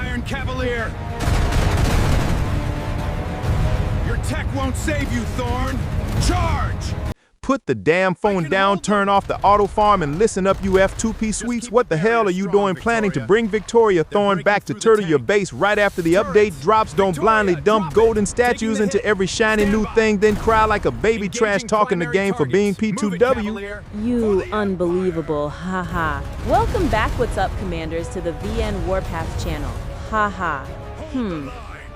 Iron Cavalier! Your tech won't save you, Thorn! Charge! Put the damn phone down, turn off the auto farm, and listen up, you F2P sweeps. What the hell are you doing planning to bring Victoria Thorn back to turtle your base right after the update drops? Don't blindly dump golden statues into every shiny new thing, then cry like a baby trash talking the game for being P2W. You unbelievable, haha. Welcome back, what's up, commanders, to the VN Warpath channel. Haha.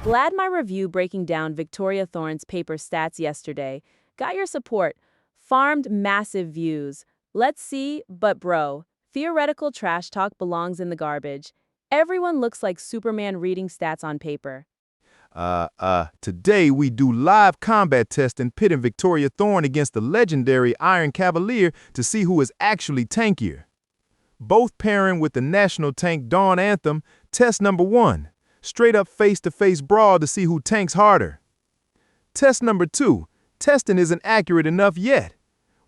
Glad my review breaking down Victoria Thorn's paper stats yesterday got your support. Farmed massive views. Let's see, but bro, theoretical trash talk belongs in the garbage. Everyone looks like Superman reading stats on paper. Today we do live combat testing pitting Victoria Thorn against the legendary Iron Cavalier to see who is actually tankier. Both pairing with the national tank Dawn Anthem, test number 1. Straight up face-to-face brawl to see who tanks harder. Test number 2. Testing isn't accurate enough yet.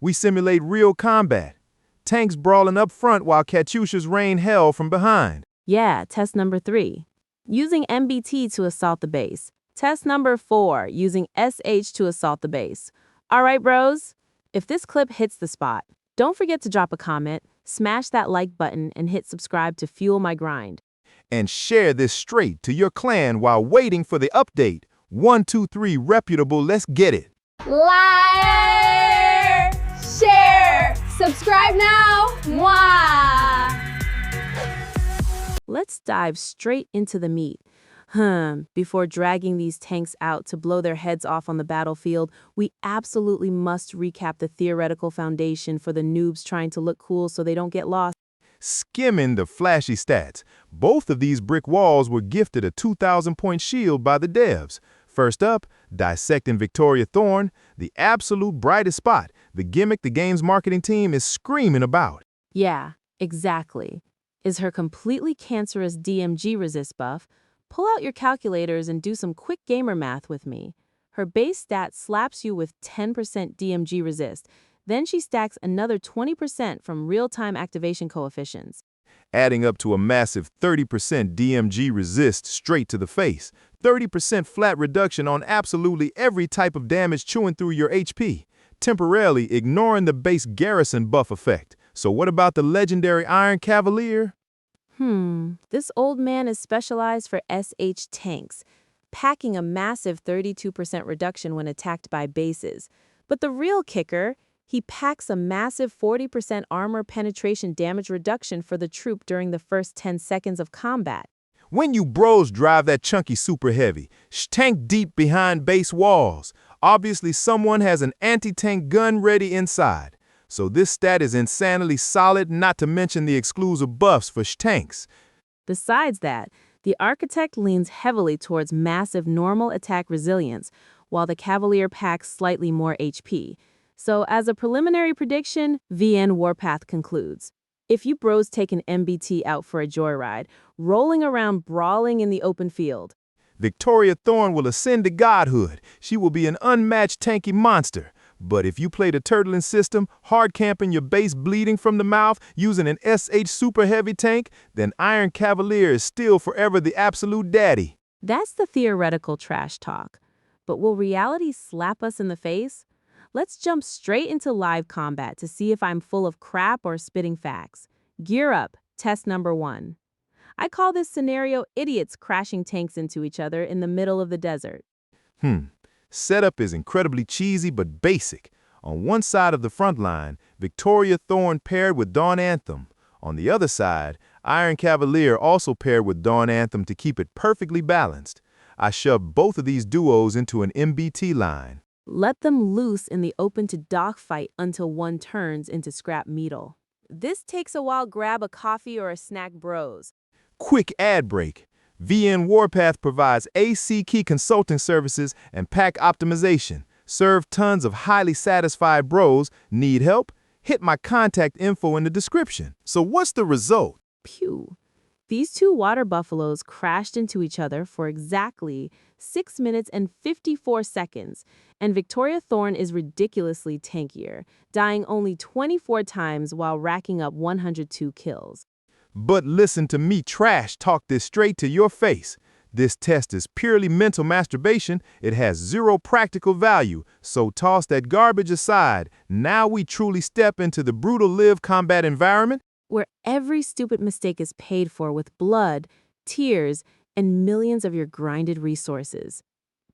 We simulate real combat. Tanks brawling up front while Katyushas rain hell from behind. Yeah, test number 3. Using MBT to assault the base. Test number 4. Using SH to assault the base. Alright, bros? If this clip hits the spot, don't forget to drop a comment, smash that like button, and hit subscribe to fuel my grind. And share this straight to your clan while waiting for the update. 1, 2, 3, reputable, let's get it. Like, share, subscribe now. Mwah! Let's dive straight into the meat. Before dragging these tanks out to blow their heads off on the battlefield, we absolutely must recap the theoretical foundation for the noobs trying to look cool so they don't get lost. Skimming the flashy stats, both of these brick walls were gifted a 2,000-point shield by the devs. First up, dissecting Victoria Thorn, the absolute brightest spot, the gimmick the game's marketing team is screaming about. Yeah, exactly. Is her completely cancerous DMG resist buff. Pull out your calculators and do some quick gamer math with me. Her base stat slaps you with 10% DMG resist, then she stacks another 20% from real-time activation coefficients, adding up to a massive 30% DMG resist straight to the face, 30% flat reduction on absolutely every type of damage chewing through your HP, temporarily ignoring the base garrison buff effect. So what about the legendary Iron Cavalier? This old man is specialized for SH tanks, packing a massive 32% reduction when attacked by bases. But the real kicker, he packs a massive 40% armor penetration damage reduction for the troop during the first 10 seconds of combat. When you bros drive that chunky super heavy, tank deep behind base walls, obviously someone has an anti-tank gun ready inside. So this stat is insanely solid, not to mention the exclusive buffs for tanks. Besides that, the Architect leans heavily towards massive normal attack resilience, while the Cavalier packs slightly more HP. So as a preliminary prediction, VN Warpath concludes. If you bros take an MBT out for a joyride, rolling around brawling in the open field, Victoria Thorn will ascend to godhood. She will be an unmatched tanky monster. But if you play the turtling system, hard camping your base bleeding from the mouth, using an SH super heavy tank, then Iron Cavalier is still forever the absolute daddy. That's the theoretical trash talk. But will reality slap us in the face? Let's jump straight into live combat to see if I'm full of crap or spitting facts. Gear up, test number 1. I call this scenario idiots crashing tanks into each other in the middle of the desert. Setup is incredibly cheesy but basic. On one side of the front line, Victoria Thorn paired with Dawn Anthem. On the other side, Iron Cavalier also paired with Dawn Anthem to keep it perfectly balanced. I shoved both of these duos into an MBT line. Let them loose in the open to dogfight until one turns into scrap metal. This takes a while. Grab a coffee or a snack, bros. Quick ad break. VN Warpath provides AC key consulting services and pack optimization. Serve tons of highly satisfied bros. Need help? Hit my contact info in the description. So what's the result? Pew. These two water buffaloes crashed into each other for exactly 6 minutes and 54 seconds, and Victoria Thorn is ridiculously tankier, dying only 24 times while racking up 102 kills. But listen to me trash talk this straight to your face. This test is purely mental masturbation. It has zero practical value, so toss that garbage aside. Now we truly step into the brutal live combat environment where every stupid mistake is paid for with blood, tears, and millions of your grinded resources.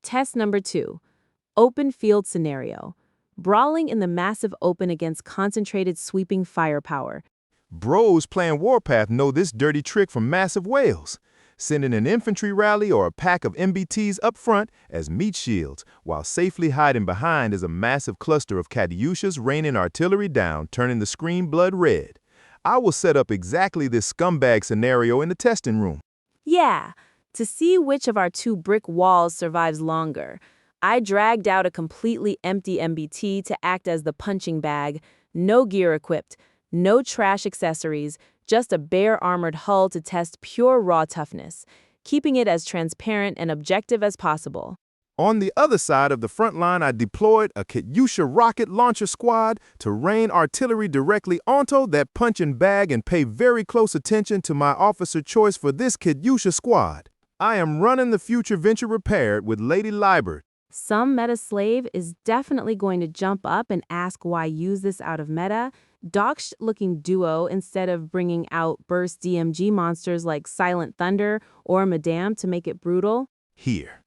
Test number 2. Open field scenario. Brawling in the massive open against concentrated sweeping firepower. Bros playing Warpath know this dirty trick from massive whales. Sending an infantry rally or a pack of MBTs up front as meat shields, while safely hiding behind is a massive cluster of Katyushas raining artillery down, turning the screen blood red. I will set up exactly this scumbag scenario in the testing room. Yeah, to see which of our 2 brick walls survives longer. I dragged out a completely empty MBT to act as the punching bag, no gear equipped, no trash accessories, just a bare armored hull to test pure raw toughness, keeping it as transparent and objective as possible. On the other side of the front line, I deployed a Katyusha rocket launcher squad to rain artillery directly onto that punching bag and pay very close attention to my officer choice for this Katyusha squad. I am running the future venture repaired with Lady Liebert. Some meta slave is definitely going to jump up and ask why use this out of meta. Dogfight-looking duo instead of bringing out burst DMG monsters like Silent Thunder or Madame to make it brutal. Here.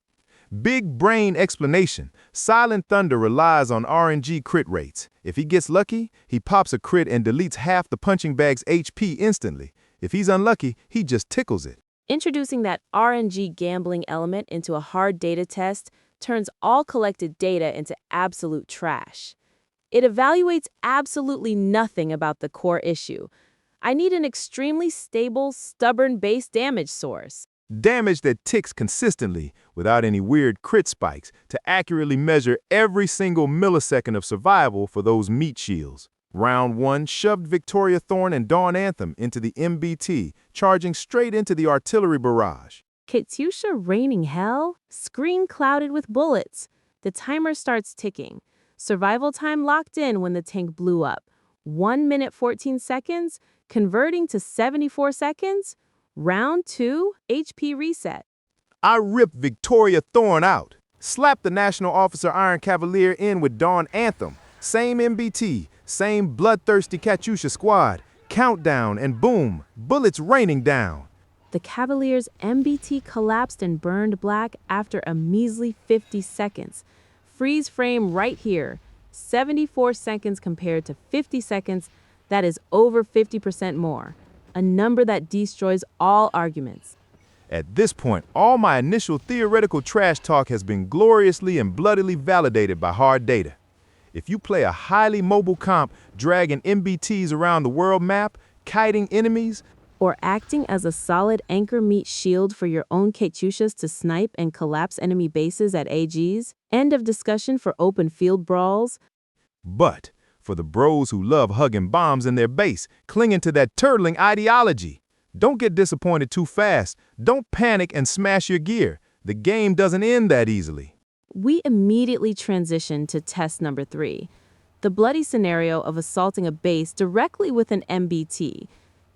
Big brain explanation. Silent Thunder relies on RNG crit rates. If he gets lucky, he pops a crit and deletes half the punching bag's HP instantly. If he's unlucky, he just tickles it. Introducing that RNG gambling element into a hard data test turns all collected data into absolute trash. It evaluates absolutely nothing about the core issue. I need an extremely stable, stubborn base damage source. Damage that ticks consistently without any weird crit spikes to accurately measure every single millisecond of survival for those meat shields. Round 1 shoved Victoria Thorn and Dawn Anthem into the MBT, charging straight into the artillery barrage. Katyusha raining hell? Screen clouded with bullets. The timer starts ticking. Survival time locked in when the tank blew up. 1 minute 14 seconds, converting to 74 seconds. Round 2, HP reset. I ripped Victoria Thorn out. Slapped the National Officer Iron Cavalier in with Dawn Anthem. Same MBT, same bloodthirsty Katyusha squad. Countdown and boom, bullets raining down. The Cavalier's MBT collapsed and burned black after a measly 50 seconds. Freeze frame right here. 74 seconds compared to 50 seconds. That is over 50% more. A number that destroys all arguments. At this point, all my initial theoretical trash talk has been gloriously and bloodily validated by hard data. If you play a highly mobile comp, dragging MBTs around the world map, kiting enemies, or acting as a solid anchor meat shield for your own Katyushas to snipe and collapse enemy bases at AGs. End of discussion for open field brawls. But for the bros who love hugging bombs in their base, clinging to that turtling ideology, don't get disappointed too fast. Don't panic and smash your gear. The game doesn't end that easily. We immediately transition to test number 3, the bloody scenario of assaulting a base directly with an MBT.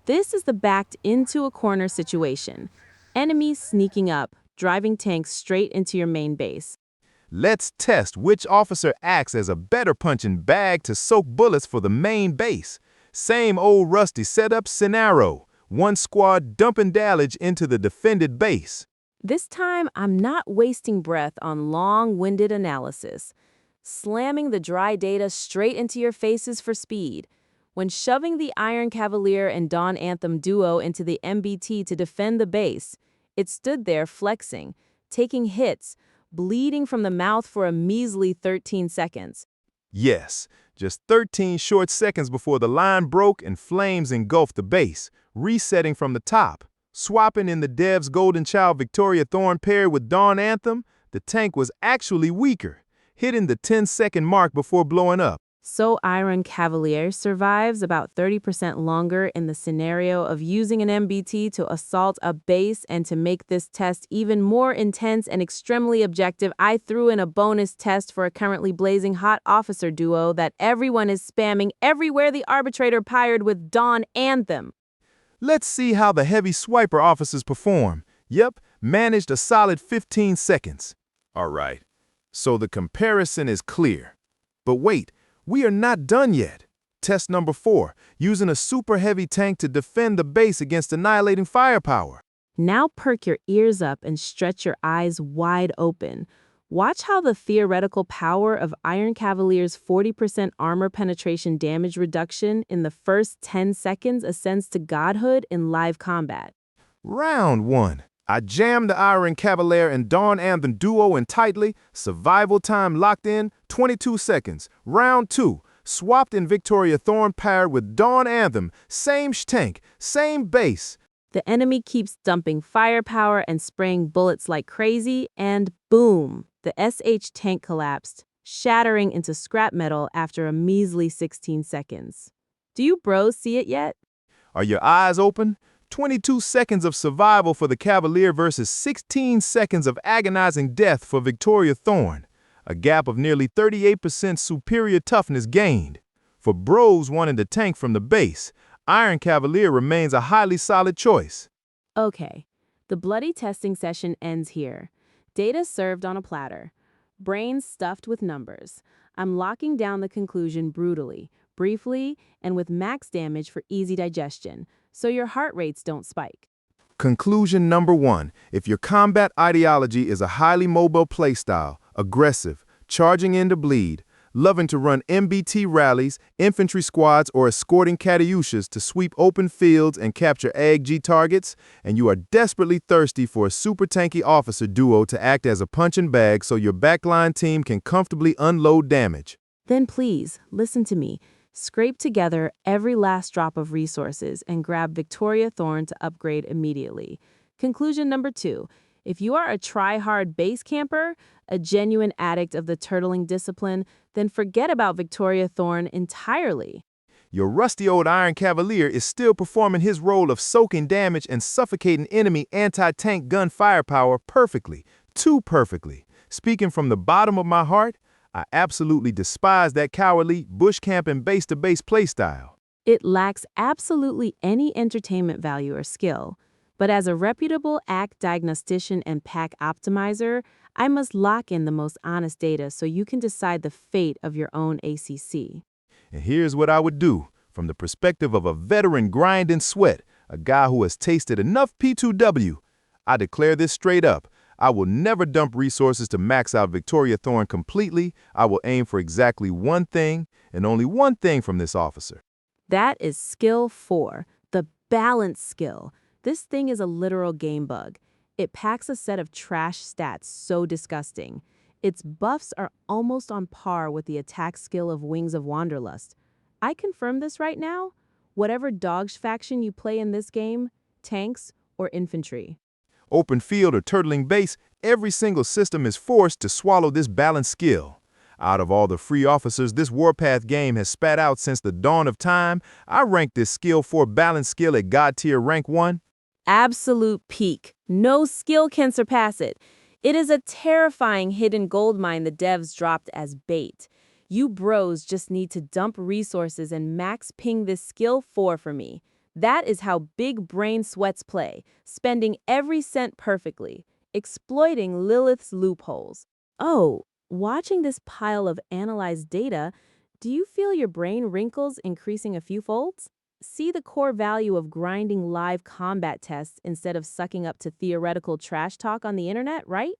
This is the backed into a corner situation. Enemies sneaking up, driving tanks straight into your main base. Let's test which officer acts as a better punching bag to soak bullets for the main base. Same old rusty setup scenario. One squad dumping damage into the defended base. This time, I'm not wasting breath on long-winded analysis. Slamming the dry data straight into your faces for speed. When shoving the Iron Cavalier and Dawn Anthem duo into the MBT to defend the base, it stood there flexing, taking hits, bleeding from the mouth for a measly 13 seconds. Yes, just 13 short seconds before the line broke and flames engulfed the base, resetting from the top. Swapping in the dev's Golden Child Victoria Thorn paired with Dawn Anthem, the tank was actually weaker, hitting the 10-second mark before blowing up. So Iron Cavalier survives about 30% longer in the scenario of using an MBT to assault a base. And to make this test even more intense and extremely objective, I threw in a bonus test for a currently blazing hot officer duo that everyone is spamming everywhere the arbitrator pired with Dawn Anthem. Let's see how the heavy swiper officers perform. Yep, managed a solid 15 seconds. All right, so the comparison is clear. But wait, we are not done yet. Test number 4, using a super heavy tank to defend the base against annihilating firepower. Now perk your ears up and stretch your eyes wide open. Watch how the theoretical power of Iron Cavalier's 40% armor penetration damage reduction in the first 10 seconds ascends to godhood in live combat. Round 1. I jammed the Iron Cavalier and Dawn Anthem duo in tightly. Survival time locked in, 22 seconds. Round 2. Swapped in Victoria Thorn paired with Dawn Anthem. Same tank, same base. The enemy keeps dumping firepower and spraying bullets like crazy, and boom, the SH tank collapsed, shattering into scrap metal after a measly 16 seconds. Do you bros see it yet? Are your eyes open? 22 seconds of survival for the Cavalier versus 16 seconds of agonizing death for Victoria Thorn. A gap of nearly 38% superior toughness gained. For bros wanting to tank from the base, Iron Cavalier remains a highly solid choice. Okay, the bloody testing session ends here. Data served on a platter. Brains stuffed with numbers. I'm locking down the conclusion brutally, briefly, and with max damage for easy digestion, so your heart rates don't spike. Conclusion number 1. If your combat ideology is a highly mobile playstyle, aggressive, charging in to bleed, loving to run MBT rallies, infantry squads, or escorting Katyushas to sweep open fields and capture AG targets, and you are desperately thirsty for a super tanky officer duo to act as a punching bag so your backline team can comfortably unload damage, then please, listen to me. Scrape together every last drop of resources and grab Victoria Thorn to upgrade immediately. Conclusion number 2. If you are a try-hard base camper, a genuine addict of the turtling discipline, then forget about Victoria Thorn entirely. Your rusty old Iron Cavalier is still performing his role of soaking damage and suffocating enemy anti-tank gun firepower perfectly, too perfectly. Speaking from the bottom of my heart, I absolutely despise that cowardly, bush-camping base-to-base playstyle. It lacks absolutely any entertainment value or skill. But as a reputable ACK diagnostician and pack optimizer, I must lock in the most honest data so you can decide the fate of your own ACC. And here's what I would do, from the perspective of a veteran grind and sweat, a guy who has tasted enough P2W. I declare this straight up. I will never dump resources to max out Victoria Thorn completely. I will aim for exactly one thing, and only one thing from this officer. That is skill 4, the balance skill. This thing is a literal game bug. It packs a set of trash stats so disgusting. Its buffs are almost on par with the attack skill of Wings of Wanderlust. I confirm this right now. Whatever dogs faction you play in this game, tanks or infantry. Open field or turtling base, every single system is forced to swallow this balanced skill. Out of all the free officers this Warpath game has spat out since the dawn of time, I rank this skill 4 balanced skill at God tier rank 1. Absolute peak. No skill can surpass it. It is a terrifying hidden goldmine the devs dropped as bait. You bros just need to dump resources and max ping this skill 4 for me. That is how big brain sweats play, spending every cent perfectly, exploiting Lilith's loopholes. Oh, watching this pile of analyzed data, do you feel your brain wrinkles increasing a few folds? See the core value of grinding live combat tests instead of sucking up to theoretical trash talk on the internet, right?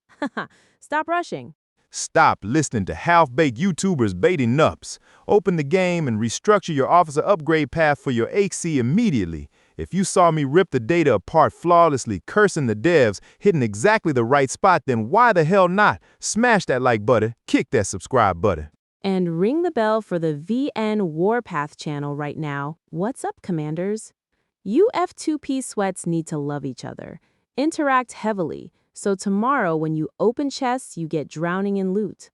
Stop rushing. Stop listening to half-baked YouTubers baiting nups. Open the game and restructure your officer upgrade path for your AC immediately. If you saw me rip the data apart flawlessly, cursing the devs, hitting exactly the right spot, then why the hell not? Smash that like button, kick that subscribe button. And ring the bell for the VN Warpath channel right now. What's up, commanders? You F2P sweats need to love each other. Interact heavily, so tomorrow when you open chests, you get drowning in loot.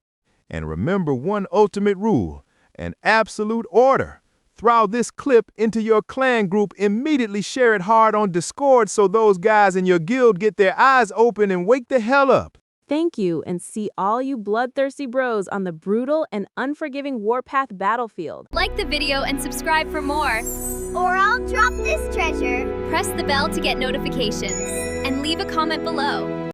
And remember one ultimate rule, an absolute order. Throw this clip into your clan group, immediately share it hard on Discord so those guys in your guild get their eyes open and wake the hell up. Thank you, and see all you bloodthirsty bros on the brutal and unforgiving Warpath battlefield. Like the video and subscribe for more. or I'll drop this treasure. Press the bell to get notifications and leave a comment below.